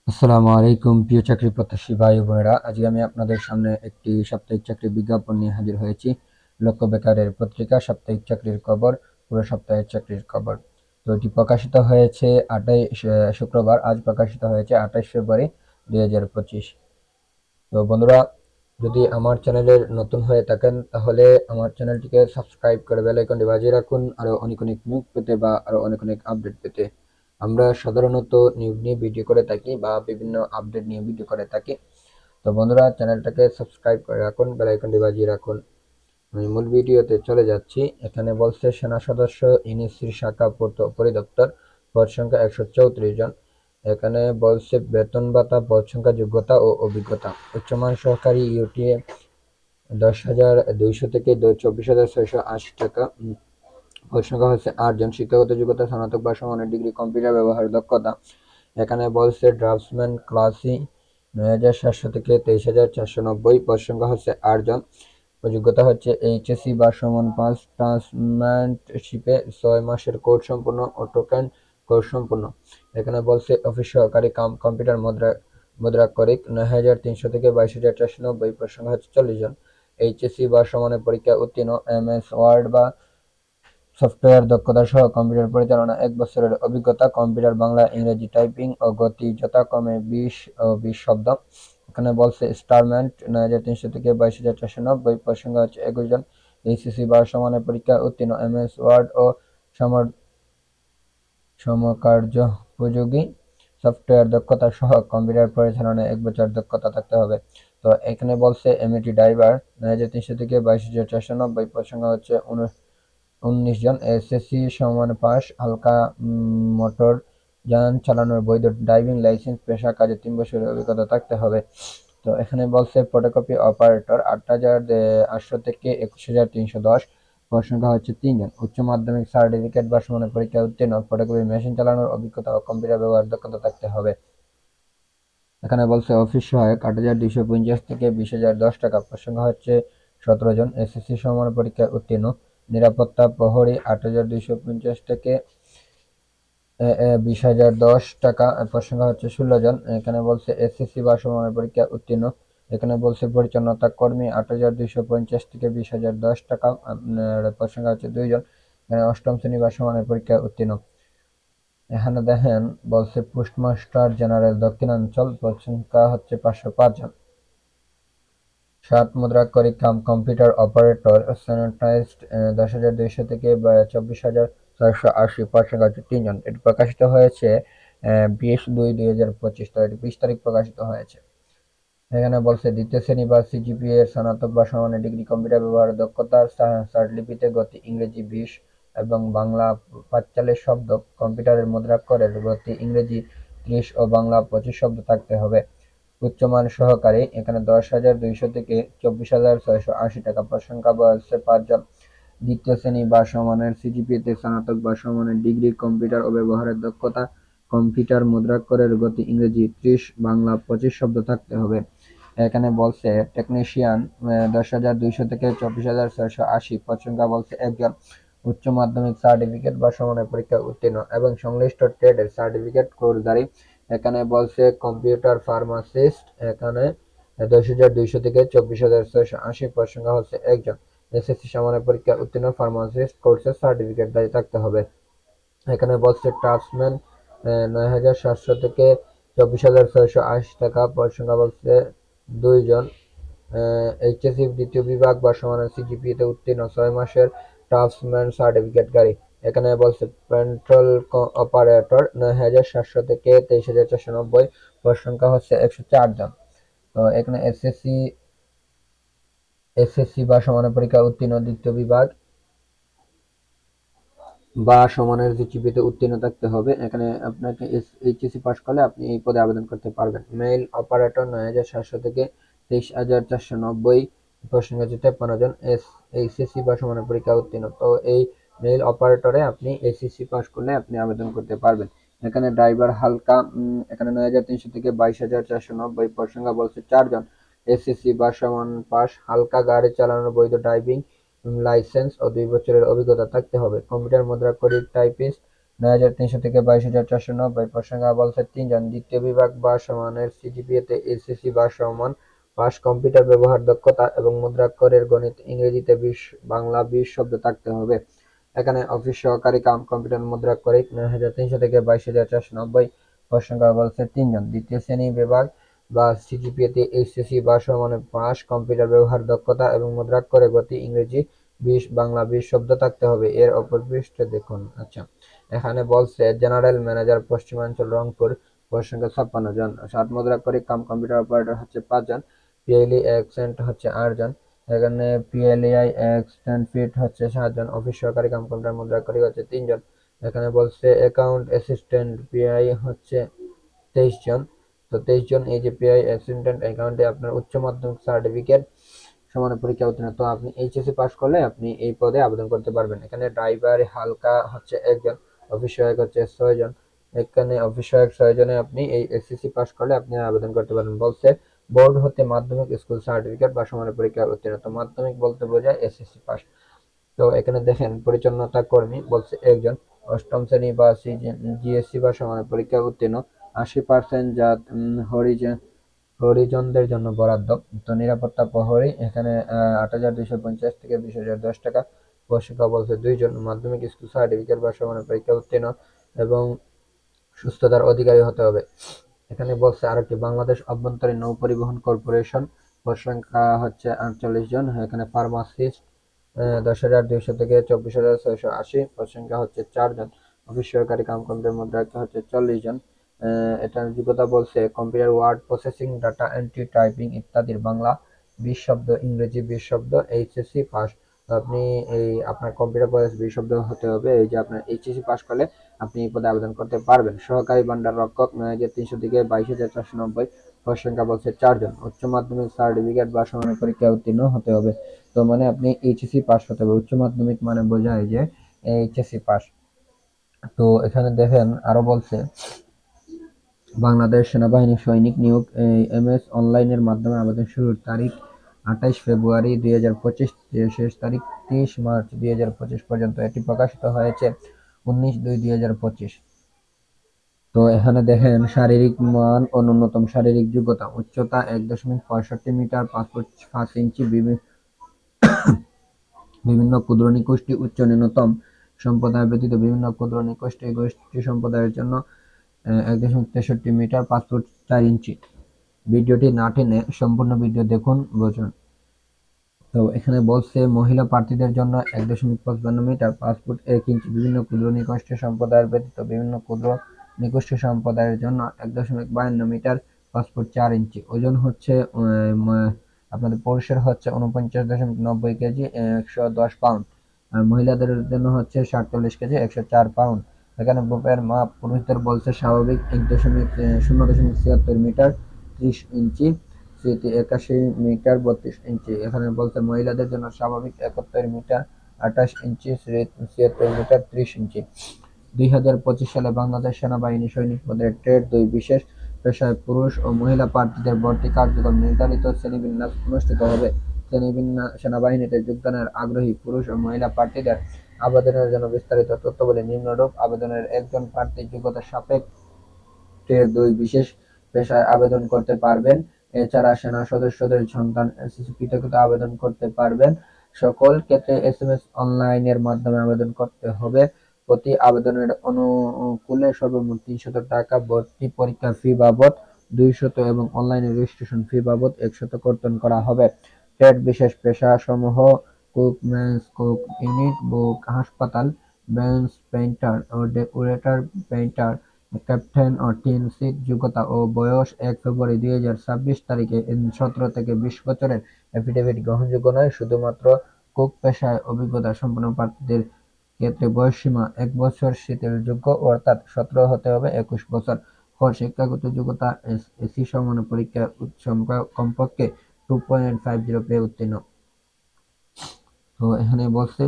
আসসালামু আলাইকুম প্রিয় চাকরি প্রত্যাশী ভাই ও বোনেরা, আজকে আমি আপনাদের সামনে একটি সাপ্তাহিক চাকরির বিজ্ঞাপন নিয়ে হাজির হয়েছি। লক্ষ্য বেকারের পত্রিকা সাপ্তাহিক চাকরির খবর, পুরো সপ্তাহের চাকরির খবর। তো এটি প্রকাশিত হয়েছে শুক্রবার, আজ প্রকাশিত হয়েছে 28 ফেব্রুয়ারি 2025। তো বন্ধুরা, যদি আমার চ্যানেলের নতুন হয়ে থাকেন তাহলে আমার চ্যানেলটিকে সাবস্ক্রাইব করে বেল আইকনটি বাজিয়ে রাখুন, আরো অনেক অনেক নিউজ পেতে বা আরো অনেক অনেক আপডেট পেতে। আমরা সাধারণত নিউজ নিয়ে ভিডিও করে থাকি বা বিভিন্ন আপডেট নিয়ে ভিডিও করে থাকি। তো বন্ধুরা, চ্যানেলটাকে সাবস্ক্রাইব করে রাখুন, বেল আইকনটি বাজিয়ে রাখুন। আমি মূল ভিডিওতে চলে যাচ্ছি। এখানে বলছে সেনা সদস্য ইউনিসির শাখা পরিদপ্তর, পদ সংখ্যা 134 জন। এখানে বলছে বেতন ভাতা, পদ সংখ্যা, যোগ্যতা ও অভিজ্ঞতা। উচ্চমান সহকারী ইউটিএ 10,200 থেকে 24,680 টাকা। পদ সংখ্যা হচ্ছে 8 জন। শিক্ষাগত যোগ্যতা স্নাতক বা সমানের ডিগ্রি, কম্পিউটার ব্যবহারের দক্ষতা। এখানে বলছে ড্রাফটসম্যান ক্লাস সি 9,700 থেকে 23,490। পদ সংখ্যা হচ্ছে 8 জন। যোগ্যতা হচ্ছে এইচএসসি বা সমান পাস। ট্রান্সম্যানশিপে 6 মাসের কোর্স সম্পূর্ণ, অটোক্যাড কোর্স সম্পূর্ণ। এখানে বলছে অফিস সহকারী কাম কম্পিউটার মুদ্রাক্ষরিক 9,300 থেকে 22,490। পদ সংখ্যা হচ্ছে 40 জন। এইচএসসি বা সমানের পরীক্ষা উত্তীর্ণ, এমএস ওয়ার্ড বা সফটওয়্যার দক্ষতা সহ কম্পিউটার পরিচালনা 1 বছরের অভিজ্ঞতা, কম্পিউটার বাংলা ইংরেজি টাইপিং ও গতি যথাক্রমে 20 ও 20 শব্দ। এখানে বলছে স্টারমেন্ট 9,300 থেকে 22,490। পদ সংখ্যা হচ্ছে 21 জন। এইচএসসি বা সমানের পরীক্ষা উত্তীর্ণ, এমএস ওয়ার্ড ও সমকার্যোপযোগী সফটওয়্যার দক্ষতা সহ কম্পিউটার পরিচালনায় 1 বছর দক্ষতা থাকতে হবে। তো এখানে বলছে এমইটি ড্রাইভার 9,300 থেকে 22,490। পদ সংখ্যা হচ্ছে 19 জন। এসএসসি সমান পাস। হালকা মোটর যান চালানোর বৈধ ড্রাইভিং লাইসেন্স। পেশা কাজে 3 বছরের অভিজ্ঞতা থাকতে হবে। তো এখানে বলছে ফটোকপি অপারেটর 8,800 থেকে 21,310। পদ সংখ্যা হচ্ছে 3 জন। উচ্চ মাধ্যমিক সার্টিফিকেট বা সমানের পরীক্ষা উত্তীর্ণ, ফটোকপি মেশিন চালানোর অভিজ্ঞতা ও কম্পিউটার ব্যবহার দক্ষতা থাকতে হবে। এখানে বলছে অফিস সহায়ক 8,250 থেকে 20,010 টাকা। পদ সংখ্যা হচ্ছে 17 জন। এসএসসি সমান পরীক্ষায় উত্তীর্ণ। নিরাপত্তা প্রহরী 8,250 থেকে 20,010 টাকা। পদ সংখ্যা হচ্ছে 16 জন। এখানে বলছে এসএসসি বা সমানের পরীক্ষা উত্তীর্ণ। এখানে বলছে পরিচ্ছন্নতা কর্মী 8,250 থেকে 20,010 টাকা। আপনার পদ সংখ্যা হচ্ছে 2 জন। এখানে অষ্টম শ্রেণী বা সমানের পরীক্ষা উত্তীর্ণ। এখানে দেখেন বলছে পোস্টমাস্টার জেনারেল দক্ষিণাঞ্চল, পদ সংখ্যা হচ্ছে 505 জন। 7 মুদ্রাক্ষরিক কাম কম্পিউটার অপারেটর স্যানিটাইজড 10,200 থেকে 24,480। পদ সংখ্যা হচ্ছে 3 জন। এটি প্রকাশিত হয়েছে 20/2/2025। তো এটি 20 তারিখ প্রকাশিত হয়েছে। এখানে বলছে দ্বিতীয় শ্রেণী বা সিজিপিএ স্নাতক বা সমানের ডিগ্রি, কম্পিউটার ব্যবহারের দক্ষতা, লিপিতে গতি ইংরেজি 20 এবং বাংলা 45 শব্দ, কম্পিউটারের মুদ্রাক্ষরের গতি ইংরেজি 30 ও বাংলা 25 শব্দ থাকতে হবে। উচ্চমান সহকারী এখানে 10,200 থেকে 24,680 টাকা। পদ সংখ্যা বলছে 5 জন। দ্বিতীয় শ্রেণী বা সমানের সিজিপিএতে স্নাতক বা সমানের ডিগ্রি, কম্পিউটার ও ব্যবহারের দক্ষতা, কম্পিউটার মুদ্রাক্ষরের গতি ইংরেজি 30, বাংলা 25 শব্দ থাকতে হবে। এখানে বলছে টেকনিশিয়ান 10,200 থেকে 24,680। পদ সংখ্যা বলছে 1 জন। উচ্চ মাধ্যমিক সার্টিফিকেট বা সমানের পরীক্ষা উত্তীর্ণ এবং সংশ্লিষ্ট ট্রেডের সার্টিফিকেট কোর্সধারী। এখানে বলছে কম্পিউটার ফার্মাসিস্ট, এখানে 10,200 থেকে 24,680। পদ সংখ্যা হচ্ছে 1 জন। এসএসসি সমানের পরীক্ষা উত্তীর্ণ, ফার্মাসিস্ট কোর্সের সার্টিফিকেট দায়ী থাকতে হবে। এখানে বলছে ড্রাফটসম্যান 9,700 থেকে 24,680 টাকা। পদ সংখ্যা বলছে 2 জন। এইচএসসি দ্বিতীয় বিভাগ বা সমানের সিজিপিএতে উত্তীর্ণ, 6 মাসের ড্রাফটসম্যান সার্টিফিকেটধারী। এখানে বলছে পেট্রোল অপারেটর 9,700 থেকে 23,490। পদ সংখ্যা হচ্ছে 104 জন। তো এখানে এসএসসি বা সমানের পরীক্ষা উত্তীর্ণ, দ্বিতীয় বিভাগ বা সমানের জিপিএতে উত্তীর্ণ থাকতে হবে। এখানে আপনাকে এইচএসসি পাস করলে আপনি এই পদে আবেদন করতে পারবেন। মেইল অপারেটর 9,700 থেকে 23,490। প্রশ্ন হচ্ছে 53 জন। এইচএসসি বা সমানের পরীক্ষা উত্তীর্ণ। তো এই মেইল অপারেটরে আপনি এইচএসসি পাস করলে আপনি আবেদন করতে পারবেন। এখানে ড্রাইভার হালকা এখানে 9,300 থেকে 22,490। পদ সংখ্যা বলছে 4 জন। এসএসসি বা সমান পাস, হালকা গাড়ি চালানোর বৈধ ড্রাইভিং লাইসেন্স ও 2 বছরের অভিজ্ঞতা থাকতে হবে। কম্পিউটার মুদ্রাক্ষরিক টাইপিস্ট 9,300 থেকে 22,490। পদ সংখ্যা বলছে 3 জন। দ্বিতীয় বিভাগ বা সমানের সিজিপিএতে এসএসসি বা সমান পাস, কম্পিউটার ব্যবহার দক্ষতা এবং মুদ্রাক্ষরের গণিত ইংরেজিতে 20, বাংলা 20 শব্দ থাকতে হবে। এখানে অফিস সহকারী কাম কম্পিউটার মুদ্রাক্ষরিক 9,300 থেকে 22,490। পদ সংখ্যা বলছে 3 জন। দ্বিতীয় শ্রেণী বিভাগ বা সিজিপিএতে এসএসসি বা সমানের পাস, কম্পিউটার ব্যবহার দক্ষতা এবং মুদ্রাক্ষরে গতি ইংরেজি 20, বাংলা 20 শব্দ থাকতে হবে। এর অপর পৃষ্ঠে দেখুন। আচ্ছা, এখানে বলছে জেনারেল ম্যানেজার পশ্চিমাঞ্চল রংপুর, পদ সংখ্যা 56 জন। 7 মুদ্রাক্ষরিক কাম কম্পিউটার অপারেটর হচ্ছে 5 জন। পিএলই এক্সেন্ট হচ্ছে 8 জন। এখানে পিএলআই এক্সটেন্ড ফিট হচ্ছে 7 জন। অফিস সহকারী কাম কম্পিউটার মুদ্রাক্ষরিক হচ্ছে 3 জন। এখানে বলছে অ্যাকাউন্ট অ্যাসিস্ট্যান্ট পিআই হচ্ছে 23 জন। তো 23 জন। এই যে পিআই অ্যাসিস্ট্যান্ট অ্যাকাউন্টে আপনার উচ্চ মাধ্যমিক সার্টিফিকেট সমানের পরীক্ষা উত্তীর্ণ। তো আপনি এইচএসসি পাস করলে আপনি এই পদে আবেদন করতে পারবেন। এখানে ড্রাইভার হালকা হচ্ছে 1 জন। অফিস সহায়ক হচ্ছে 6 জন। এখানে অফিস সহায়ক 6 জনে আপনি এই এসএসসি পাস করলে আপনি আবেদন করতে পারবেন। বলছে বোর্ড হতে মাধ্যমিক স্কুল সার্টিফিকেট বা সমানের পরীক্ষা উত্তীর্ণ। তো মাধ্যমিক বলতে বোঝায় এসএসসি পাস। তো এখানে দেখেন পরিচ্ছন্নতা কর্মী বলছে 1 জন। 8ম শ্রেণী বা জিএসসি বা সমানের পরীক্ষা উত্তীর্ণ। 80% জাত হরিজনদের জন্য বরাদ্দ। তো নিরাপত্তা প্রহরী এখানে 8,250 থেকে 20,010 টাকা। প্রশিক্ষক বলছে 2 জন। মাধ্যমিক স্কুল সার্টিফিকেট বা সমানের পরীক্ষা উত্তীর্ণ এবং সুস্থতার অধিকারী হতে হবে। এখানে বলছে আরেকটি বাংলাদেশ অভ্যন্তরীণ নৌ পরিবহন কর্পোরেশন, পদ সংখ্যা হচ্ছে 48 জন। এখানে ফার্মাসিস্ট 10,200 থেকে 24,680। পদ সংখ্যা হচ্ছে 4 জন। অফিস সহকারী কাম কম্পিউটার মুদ্রাক্ষর হচ্ছে 40 জন। এটার যোগ্যতা বলছে computer word processing, data entry, typing ইত্যাদির বাংলা 20 শব্দ, ইংরেজি 20 শব্দ, এইচএসসি পাস। আপনি এই আপনার কম্পিউটার বয়স 20 শব্দ হতে হবে। এই যে আপনার এইচএসসি পাস করলে আপনি এই পদে আবেদন করতে পারবেন। সহকারী ভান্ডার রক্ষক 9,300 থেকে 22,490। পদ সংখ্যা বলছে 4 জন। উচ্চ মাধ্যমিক সার্টিফিকেট বা সমানের পরীক্ষা উত্তীর্ণ হতে হবে। তো মানে আপনি এইচএসসি পাস হতে হবে। উচ্চ মাধ্যমিক মানে বোঝায় যে এইচএসসি পাস। তো এখানে দেখেন আরো বলছে বাংলাদেশ সেনাবাহিনী সৈনিক নিয়োগ এমএস অনলাইনের মাধ্যমে আবেদন শুরুর তারিখ 28 ফেব্রুয়ারি 2025, শেষ তারিখ 30 মার্চ 2025 পর্যন্ত। এটি প্রকাশিত হয়েছে 19/2/2025। তো এখানে দেখেন শারীরিক মান ও ন্যূনতম শারীরিক যোগ্যতা: উচ্চতা 1.65 মিটার, পাসপোর্ট 5 ইঞ্চি, বিভিন্ন ক্ষুদ্র নিগোষ্ঠী উচ্চ ন্যূনতম সম্প্রদায় ব্যতীত বিভিন্ন ক্ষুদ্র গোষ্ঠী সম্প্রদায়ের জন্য 1.63 মিটার, পাসপোর্ট 4 ইঞ্চি। ভিডিওটি না টেনে সম্পূর্ণ ভিডিও দেখুন, বুঝুন। তো এখানে বলছে মহিলা প্রার্থীদের জন্য 1.55 মিটার, পাসপোর্ট 1 ইঞ্চি। বিভিন্ন ক্ষুদ্র নিগোষ্ঠী সম্প্রদায়ের ব্যতীত বিভিন্ন ক্ষুদ্র নিগোষ্ঠী সম্প্রদায়ের জন্য 1.52 মিটার, পাসপোর্ট 4 ইঞ্চি। ওজন হচ্ছে আপনাদের পুরুষের হচ্ছে 49.90 কেজি, 110 পাউন্ড। আর মহিলাদের জন্য হচ্ছে 47 কেজি, 104 পাউন্ড। এখানে বুকের মাপ পুরুষদের বলছে স্বাভাবিক 0.76 মিটার, 30 ইঞ্চি, 81 মিটার, 32 ইঞ্চি। এখানে বলছে মহিলাদের জন্য স্বাভাবিক 71 মিটার, 28 ইঞ্চি, 76 মিটার, 30 ইঞ্চি। 2025 সালে বাংলাদেশ সেনাবাহিনী সৈনিক পদের ট্রেড 2 বিশেষ পেশায় পুরুষ ও মহিলা প্রার্থীদের ভর্তি কার্যক্রম নির্ধারিত শ্রেণীবিন্যাস অনুষ্ঠিত হবে। সেনাবাহিনীতে যোগদানের আগ্রহী পুরুষ ও মহিলা প্রার্থীদের আবেদনের জন্য বিস্তারিত তথ্যাবলী নিম্নরূপ: আবেদনের একজন প্রার্থী যোগ্যতা সাপেক্ষে ট্রেড 2 বিশেষ পেশায় আবেদন করতে পারবেন। এছাড়া সেনা সদস্যদের সন্তান এসএসসি পৃথকতা আবেদন করতে পারবেন। সকল ক্ষেত্রে এসএমএস অনলাইনের মাধ্যমে আবেদন করতে হবে। প্রতি আবেদনের অনুকূলে সর্বমোট 300 টাকা ভর্তি পরীক্ষা ফি বাবদ 200 এবং অনলাইনে রেজিস্ট্রেশন ফি বাবদ 100 কর্তন করা হবে। ট্রেড বিশেষ পেশা সমূহ: কুক, মেন্স কুক, ইউনিট বুক, হাসপাতাল, বেঞ্চ পেইন্টার ও ডেকোরেটর পেইন্টার, ক্যাপ্টেন ও টিন সিট। যোগ্যতা ও বয়স: 1 ফেব্রুয়ারি 2026 তারিখে 17 থেকে 20 বছরের এফিডেভিট গ্রহণযোগ্য নয়। শুধুমাত্র কুক পেশায় অভিজ্ঞতা সম্পন্ন প্রার্থীদের ক্ষেত্রে বয়সসীমা 1 বছর শিথিলযোগ্য, অর্থাৎ 17 হতে হবে 21 বছর। শিক্ষাগত যোগ্যতা: এসএসসি সমান পরীক্ষা কমপক্ষে 2.50 পেয়ে উত্তীর্ণ। তো এখানে বলছে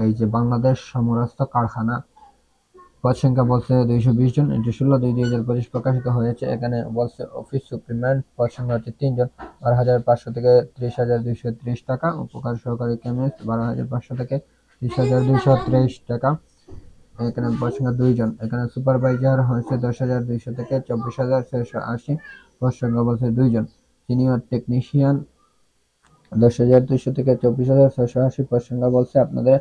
এই যে বাংলাদেশ সমরাস্ত্র কারখানা, পদ সংখ্যা বলছে 220 জন। এটি 16/2/2025 প্রকাশিত হয়েছে। এখানে বলছে অফিস সুপ্রিমেন্ট, পদ সংখ্যা হচ্ছে 3 জন। 12,500 থেকে 30,230 টাকা। উপকার সহকারী কেমিস্ট 12,500 থেকে 30,230 টাকা। এখানে পদ সংখ্যা 2 জন। এখানে সুপারভাইজার হচ্ছে 10,200 থেকে 24,680, পদ সংখ্যা বলছে 2 জন। সিনিয়র টেকনিশিয়ান 10,200 থেকে 24,680, পদ সংখ্যা বলছে আপনাদের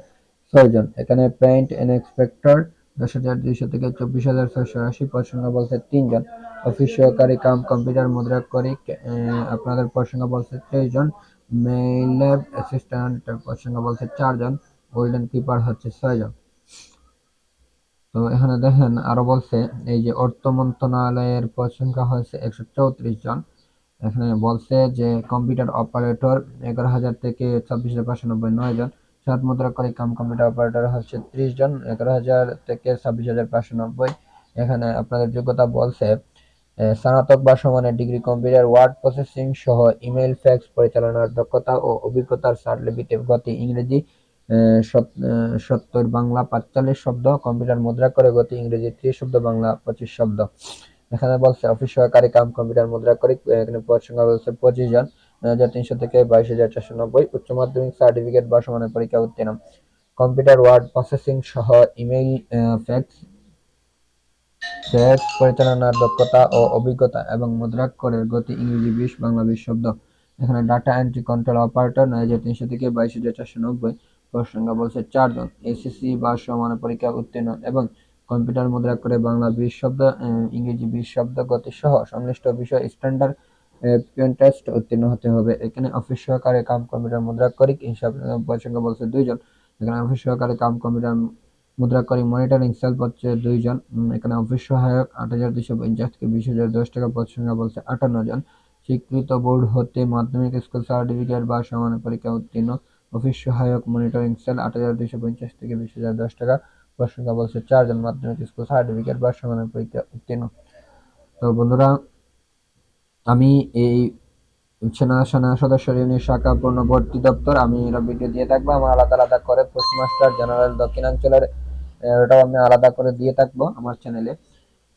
6 জন। এখানে পেইন্ট ইন্সপেক্টর 10,200 থেকে 24,680, পদ সংখ্যা বলছে 3 জন। অফিস সহকারী কাম কম্পিউটার মুদ্রাক্ষরিক আপনাদের পদ সংখ্যা বলছে 23 জন। মেইল ল্যাব অ্যাসিস্ট্যান্ট পদ সংখ্যা বলছে 4 জন। গোল্ডেন কিপার হচ্ছে 6 জন। তো এখানে দেখেন আরো বলছে এই যে অর্থ মন্ত্রণালয়ের পদ সংখ্যা হয়েছে 134 জন। এখানে বলছে যে কম্পিউটার অপারেটর 11,000 থেকে 26,590, 9 জন। সৎ মুদ্রাক্ষরিক কাম কম্পিউটার অপারেটর হচ্ছে 30 জন, 11,000 থেকে 26,590। এখানে আপনাদের যোগ্যতা বলছে স্নাতক বা সমানের ডিগ্রি কম্পিউটার ওয়ার্ড প্রসেসিং সহ ইমেইল ফ্যাক্স পরিচালনার দক্ষতা ও অভিজ্ঞতার সার্টিফিকেট, গতি ইংরেজি 70 বাংলা 45 শব্দ, কম্পিউটার মুদ্রা করে গতি ইংরেজি 30 শব্দ, বাংলা 25 শব্দ। এখানে বলছে অফিস সহকারী কাম কম্পিউটার মুদ্রা করে এখানে পদ সংখ্যা বলছে 25 জন, 9,300 থেকে 22,490। উচ্চ মাধ্যমিক সার্টিফিকেট বা সমানের পরীক্ষা উত্তীর্ণ। কম্পিউটার ওয়ার্ড প্রসেসিং সহ ইমেইল ফ্যাক্স পরিচালনার দক্ষতা ও অভিজ্ঞতা এবং মুদ্রাক্ষরের গতি ইংরেজি 20, বাংলা 20 শব্দ। এখানে ডাটা এন্ট্রি কন্ট্রোল অপারেটর 9,300 থেকে 22,490, পদ সংখ্যা বলছে 4 জন। এসএসসি বা সমানের পরীক্ষা উত্তীর্ণ এবং কম্পিউটার মুদ্রাক্ষরে বাংলা 20 শব্দ, ইংরেজি 20 শব্দ, গতি সহ সংশ্লিষ্ট বিষয় স্ট্যান্ডার্ড টেস্ট উত্তীর্ণ হতে হবে। এখানে অফিস সহকারী কাম কম্পিউটার মুদ্রাক্ষরিক হিসাব পদ সংখ্যা বলছে 2 জন। এখানে অফিস সহকারী কাম কম্পিউটার মুদ্রাক্ষরিক মনিটরিং সেল হচ্ছে 2 জন। এখানে অফিস সহায়ক 8,250 থেকে 20,010 টাকা, পদ সংখ্যা বলছে 58 জন। স্বীকৃত বোর্ড হতে মাধ্যমিক স্কুল সার্টিফিকেট বা সমানের পরীক্ষা উত্তীর্ণ। অফিস সহায়ক মনিটরিং সেল 8,250 থেকে 20,010 টাকা, পদ সংখ্যা বলছে 4 জন। মাধ্যমিক স্কুল সার্টিফিকেট বা সমানের পরীক্ষা উত্তীর্ণ। তো বন্ধুরা, আমি এই সেনা সদস্য ইউনিট শাখা পূর্ণভর্তি দপ্তর আমি এর ভিডিও দিয়ে থাকবো আমার আলাদা আলাদা করে। পোস্টমাস্টার জেনারেল দক্ষিণাঞ্চলের ওটাও আমি আলাদা করে দিয়ে থাকবো আমার চ্যানেলে।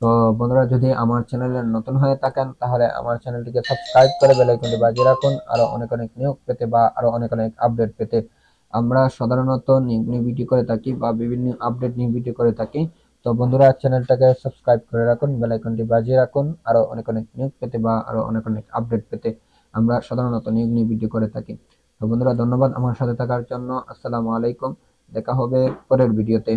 তো বন্ধুরা, যদি আমার চ্যানেলে নতুন হয়ে থাকেন তাহলে আমার চ্যানেলটিকে সাবস্ক্রাইব করে বেল আইকনটি বাজিয়ে রাখুন আরো অনেক অনেক নিয়োগ পেতে বা আরো অনেক অনেক আপডেট পেতে। আমরা সাধারণত নিয়োগ ভিডিও করে থাকি বা বিভিন্ন আপডেট নিয়োগ ভিডিও করে থাকি। তো বন্ধুরা, চ্যানেলটাকে সাবস্ক্রাইব করে রাখুন, বেল আইকনটি বাজিয়ে রাখুন আরো অনেক অনেক নিয়োগ পেতে বা আরো অনেক অনেক আপডেট পেতে। আমরা সাধারণত নিয়োগ নিয়ে ভিডিও করে থাকি। তো বন্ধুরা, ধন্যবাদ আমার সাথে থাকার জন্য। আসসালামু আলাইকুম। দেখা হবে পরের ভিডিওতে।